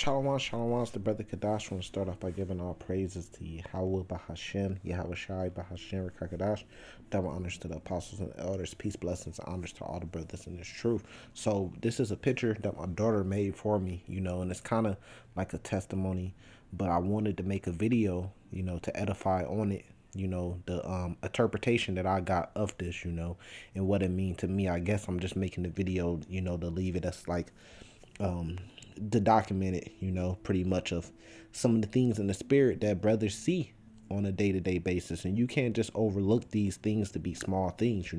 Shalom, shalom. It's the brother Kadash. I want to start off by giving all praises to Yahweh Bahashem, Yahweh Shai Bahashem, Rekakadash. Double honors to the apostles and the elders. Peace, blessings, and honors to all the brothers in this truth. So this is a picture that my daughter made for me, and it's kind of like a testimony. But I wanted to make a video, to edify on it. The interpretation that I got of this, and what it mean to me. I guess I'm just making the video, to leave it as like to document it, pretty much of some of the things in the spirit that brothers see on a day-to-day basis. And you can't just overlook these things to be small things.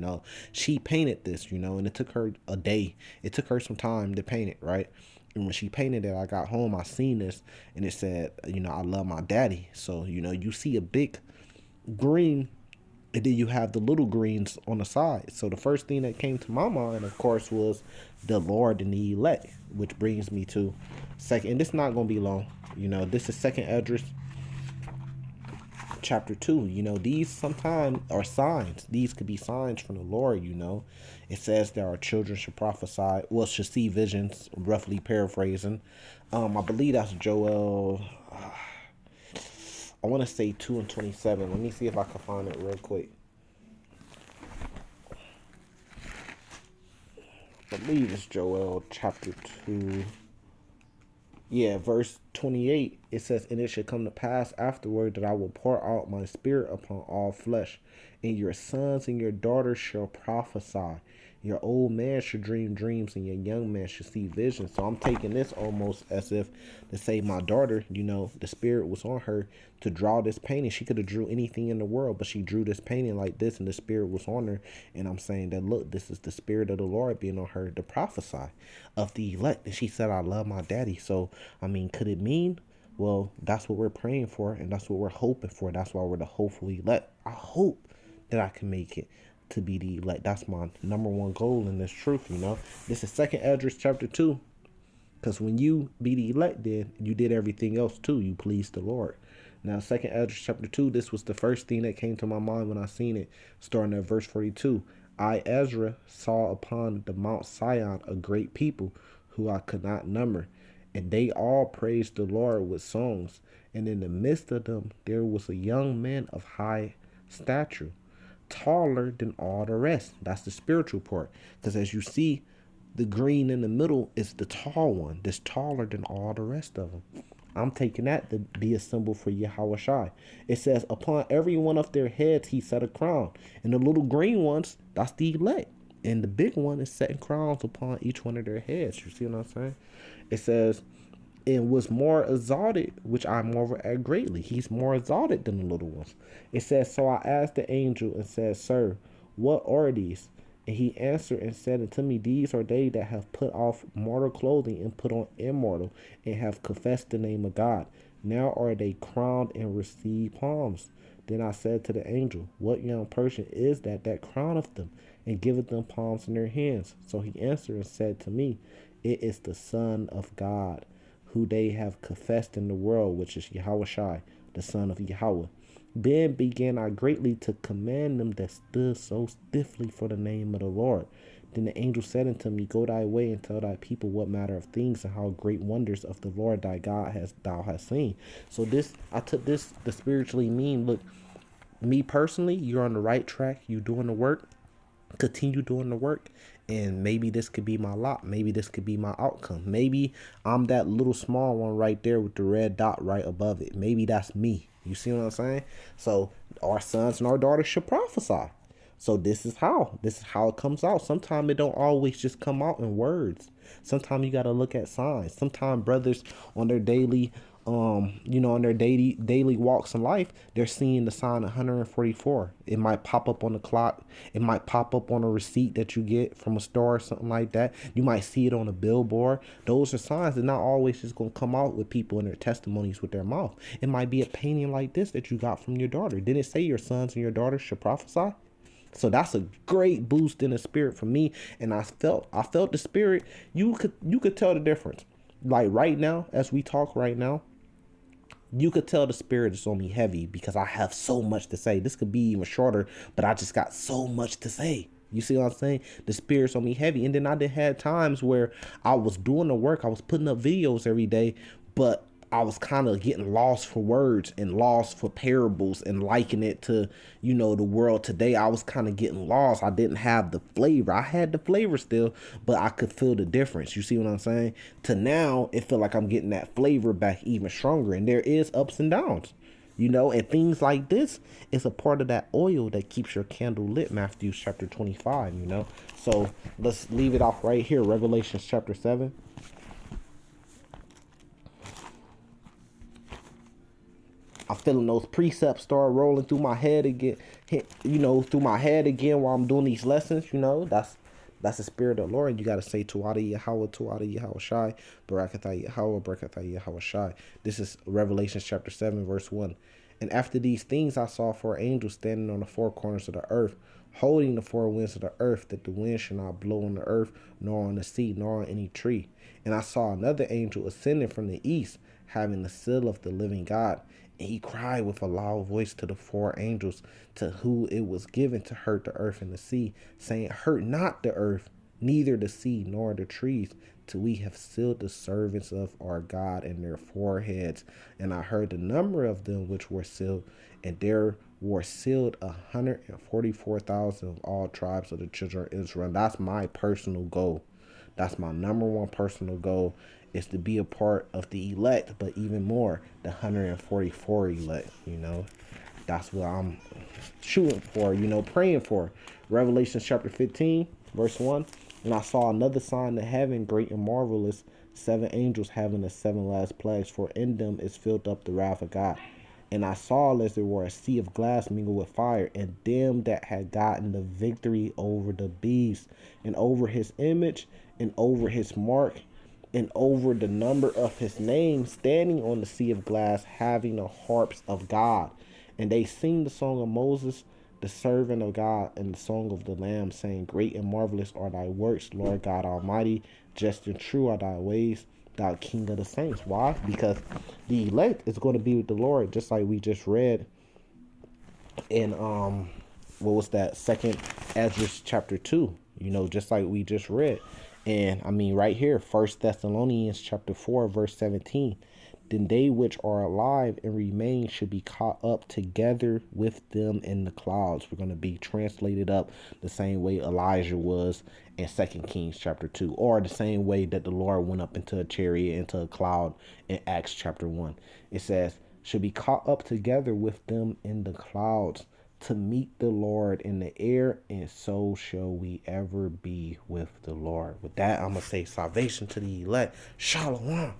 She painted this, and it took her a day. It took her some time to paint it, right? And when she painted it, I got home, I seen this, and it said, I love my daddy. So, you see a big green, and then you have the little greens on the side. So the first thing that came to my mind, of course, was the Lord and the elect, which brings me to second. And this is not going to be long. This is Second Esdras chapter 2. These sometimes are signs. These could be signs from the Lord. It says that our children should prophesy, should see visions, roughly paraphrasing. I believe that's Joel. I want to say 2:27. Let me see if I can find it real quick. I believe it's Joel chapter 2. Yeah, verse 28. It says, "And it shall come to pass afterward that I will pour out my spirit upon all flesh, and your sons and your daughters shall prophesy. Your old man shall dream dreams, and your young man shall see visions." So I'm taking this almost as if to say my daughter, the spirit was on her to draw this painting. She could have drew anything in the world, but she drew this painting like this, and the spirit was on her. And I'm saying that, look, this is the spirit of the Lord being on her to prophesy of the elect. And she said, "I love my daddy." So, could it mean? Well, that's what we're praying for, and that's what we're hoping for. That's why we're the hopeful elect. I hope that I can make it to be the elect. That's my number one goal in this truth. This is Second Esdras chapter 2, because when you be the elect, then you did everything else too. You pleased the Lord. Now, Second Esdras chapter 2, this was the first thing that came to my mind when I seen it, starting at verse 42. "I, Ezra, saw upon the Mount Sion a great people who I could not number, and they all praised the Lord with songs. And in the midst of them there was a young man of high stature, taller than all the rest." That's the spiritual part. Because as you see, the green in the middle is the tall one. That's taller than all the rest of them. I'm taking that to be a symbol for Yahweh Shai. It says, "Upon every one of their heads he set a crown." And the little green ones, that's the elect. And the big one is setting crowns upon each one of their heads. You see what I'm saying? It says, "And was more exalted, which I marvel at greatly." He's more exalted than the little ones. It says, "So I asked the angel and said, Sir, what are these? And he answered and said unto me, These are they that have put off mortal clothing and put on immortal, and have confessed the name of God. Now are they crowned and receive palms. Then I said to the angel, What young person is that crowneth them, and giveth them palms in their hands? So he answered and said to me, It is the Son of God, who they have confessed in the world, which is Yahweh Shai, the Son of Yahweh. Then began I greatly to command them that stood so stiffly for the name of the Lord. Then the angel said unto me, Go thy way and tell thy people what manner of things and how great wonders of the Lord thy God thou hast seen." So I took this to spiritually mean, look, me personally, you're on the right track. You doing the work. Continue doing the work, and maybe this could be my lot. Maybe this could be my outcome. Maybe I'm that little small one right there with the red dot right above it. Maybe that's me. You see what I'm saying? So our sons and our daughters should prophesy. So this is how it comes out. Sometimes it don't always just come out in words. Sometimes you got to look at signs. Sometimes brothers on their daily on their daily walks in life, they're seeing the sign 144. It might pop up on the clock. It might pop up on a receipt that you get from a store or something like that. You might see it on a billboard. Those are signs that not always just going to come out with people in their testimonies with their mouth. It might be a painting like this that you got from your daughter. Didn't it say your sons and your daughters should prophesy? So that's a great boost in the spirit for me. And I felt the spirit. You could tell the difference. Like right now, as we talk right now, you could tell the spirit is on me heavy because I have so much to say. This could be even shorter, but I just got so much to say. You see what I'm saying? The spirit's on me heavy. And then I did had times where I was doing the work. I was putting up videos every day, but I was kind of getting lost for words and lost for parables and liking it to, the world today. I was kind of getting lost. I didn't have the flavor. I had the flavor still, but I could feel the difference. You see what I'm saying? To now, it feel like I'm getting that flavor back even stronger. And there is ups and downs, and things like this is a part of that oil that keeps your candle lit. Matthew chapter 25, So let's leave it off right here. Revelation chapter 7. I'm feeling those precepts start rolling through my head again, while I'm doing these lessons. That's the spirit of the Lord. You got to say Tuada Yahweh, Tuada Yahweh Shai, Barakatha Yahweh, Barakatha Yahweh Shai. This is Revelation chapter 7, verse 1. And after these things I saw four angels standing on the four corners of the earth, holding the four winds of the earth, that the wind should not blow on the earth, nor on the sea, nor on any tree. And I saw another angel ascending from the east, having the seal of the living God. And he cried with a loud voice to the four angels, to whom it was given to hurt the earth and the sea, saying, Hurt not the earth, neither the sea, nor the trees, till we have sealed the servants of our God in their foreheads. And I heard the number of them which were sealed, and there were sealed 144,000 of all tribes of the children of Israel. And that's my personal goal. That's my number one personal goal, is to be a part of the elect, but even more, the 144 elect, That's what I'm shooting for, praying for. Revelation chapter 15, verse 1. And I saw another sign in heaven, great and marvelous, 7 angels having the 7 last plagues, for in them is filled up the wrath of God. And I saw as there were a sea of glass mingled with fire, and them that had gotten the victory over the beast, and over his image, and over his mark, and over the number of his name, standing on the sea of glass, having the harps of God. And they sing the song of Moses, the servant of God, and the song of the Lamb, saying, Great and marvelous are thy works, Lord God Almighty. Just and true are thy ways, thou King of the saints. Why? Because the elect is going to be with the Lord, just like we just read in what was that, second Ezra chapter 2, just like we just read. And I mean right here, First Thessalonians chapter 4, verse 17. Then they which are alive and remain should be caught up together with them in the clouds. We're going to be translated up the same way Elijah was in 2 Kings chapter 2, or the same way that the Lord went up into a chariot, into a cloud in Acts chapter 1. It says, should be caught up together with them in the clouds to meet the Lord in the air, and so shall we ever be with the Lord. With that, I'm going to say salvation to the elect. Shalom.